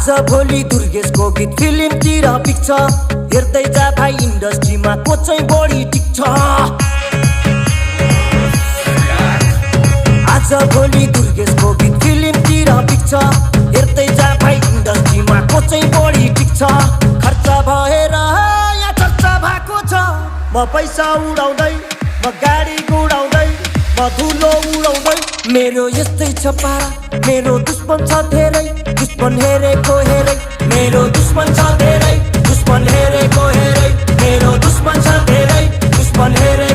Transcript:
आज भोलि दुर्गेशको गीत फिल्मतिर पिक्छ हेर्दै जा भाइ इन्डस्ट्रीमा को चाहिँ बढी टिक्छ आज भोलि दुर्गेशको गीत फिल्मतिर पिक्छ हेर्दै जा भाइ इन्डस्ट्रीमा को चाहिँ बढी टिक्छ खर्च भएर यहाँ चर्चा भएको छ म पैसा उडाउँदै म गाडी गुडाउँदै म धुलो उडाउँदै मेरो यस्तै छ पारा मेरो दुश्मन छ धेरै दुश्मन हेरेको हेरै मेरो दुश्मन छ धेरै दुश्मन हेरेको हेरै मेरो दुश्मन छ धेरै दुश्मन हेरे